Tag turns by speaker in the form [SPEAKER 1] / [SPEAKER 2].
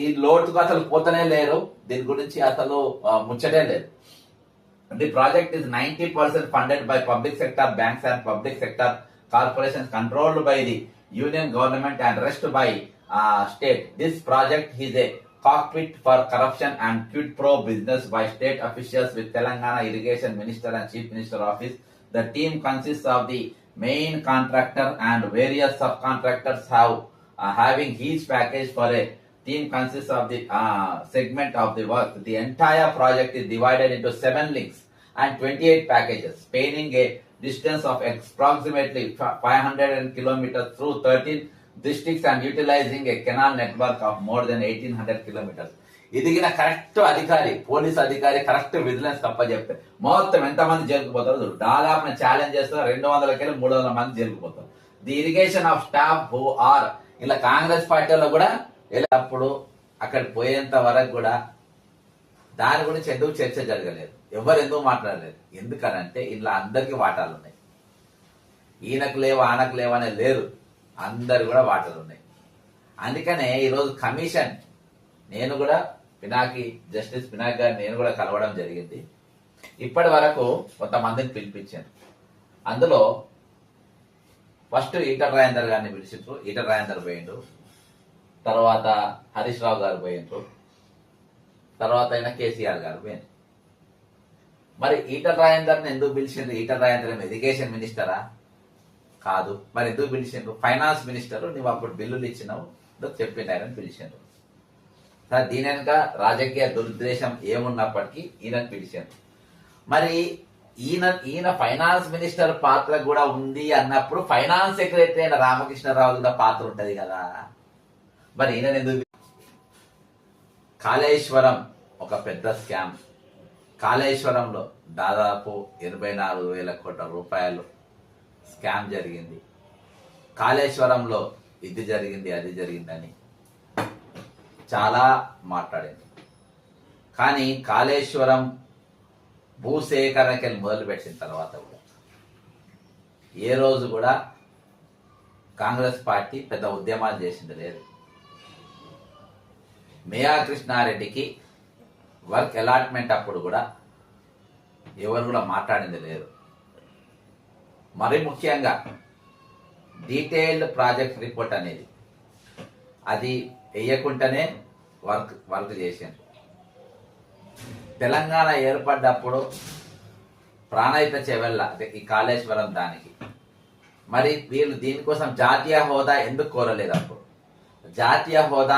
[SPEAKER 1] ఈ లోటుకు అసలు పోతనే లేరు. దీని గురించి అసలు ముచ్చటే లేదు. The project is 90% funded by public sector banks and public sector corporations controlled by the union government and rest by state. This project is a cockpit for corruption and quid pro business by state officials with Telangana Irrigation Minister and Chief Minister Office. The team consists of the main contractor and various subcontractors having each package for a team consists of the segment of the work. The entire project is divided into 7 links and 28 packages, spanning a distance of approximately 500 kilometers through 13 districts and utilizing a canal network of more than 1800 kilometers. ఇదిగిన correct అధికారి, police అధికారి correct vigilance తప్ప చెప్తే మొత్తం ఎంతమంది జరుగుపోతారు దాదాపు challenge చేస్తారు. 200 300 మంది జరుగుపోతారు. The irrigation of staff who are ఇలా కాంగ్రెస్ పార్టీలో కూడా వెళ్ళినప్పుడు అక్కడ పోయేంత వరకు కూడా దాని గురించి ఎందుకు చర్చ జరగలేదు, ఎవరు ఎందుకు మాట్లాడలేదు. ఎందుకనంటే ఇలా అందరికీ వాటాలు ఉన్నాయి. ఈయనకు లేవు ఆనకు లేవు అనే లేరు, అందరు కూడా వాటాలు ఉన్నాయి. అందుకనే ఈరోజు కమిషన్ నేను కూడా జస్టిస్ పినాకి గారిని నేను కూడా కలవడం జరిగింది. ఇప్పటి వరకు కొంతమందిని పిలిపించాను. అందులో ఫస్ట్ ఈటల రాజేందర్ గారిని పిలిచిండ్రు, ఈటల రాజేందర్ పోయిండ్రు. తర్వాత హరీష్ రావు గారు పోయిండ్రు. తర్వాత అయినా కేసీఆర్ గారు పోయిండ్రు. మరి ఈటల రాజేందర్ని ఎందుకు పిలిచిండ్రు? ఈటల రాజేందర్ ఎడ్యుకేషన్ మినిస్టరా? కాదు. మరి ఎందుకు పిలిచిండ్రు? ఫైనాన్స్ మినిస్టర్, నువ్వు అప్పుడు బిల్లులు ఇచ్చినావు చెప్పిండారని పిలిచిండ్రు. సార్ దీని వెనుక రాజకీయ దురుద్దేశం ఏమున్నప్పటికీ ఈయనను పిలిచారు. మరి ఈయన ఫైనాన్స్ మినిస్టర్ పాత్ర కూడా ఉంది అన్నప్పుడు ఫైనాన్స్ సెక్రటరీ అయిన రామకృష్ణరావు కూడా పాత్ర ఉంటది కదా. మరి ఈయన ఎందుకు? కాళేశ్వరం ఒక పెద్ద స్కామ్. కాళేశ్వరంలో దాదాపు 84,000 కోట్ల రూపాయలు స్కామ్ జరిగింది. కాళేశ్వరంలో ఇది జరిగింది అది జరిగిందని చాలా మాట్లాడింది. కానీ కాళేశ్వరం భూసేకరణకి మొదలుపెట్టిన తర్వాత కూడా ఏ రోజు కూడా కాంగ్రెస్ పార్టీ పెద్ద ఉద్యమాలు చేసింది లేదు. మేయా కృష్ణారెడ్డికి వర్క్ అలాట్మెంట్ అప్పుడు కూడా ఎవరు కూడా మాట్లాడింది లేదు. మరి ముఖ్యంగా డీటెయిల్డ్ ప్రాజెక్ట్ రిపోర్ట్ అనేది అది వేయకుండానే వర్క్ చేశారు. తెలంగాణ ఏర్పడ్డప్పుడు ప్రాణహిత చెవెళ్ళ ఈ కాళేశ్వరం దానికి మరి వీళ్ళు దీనికోసం జాతీయ హోదా ఎందుకు కోరలేదు? అప్పుడు జాతీయ హోదా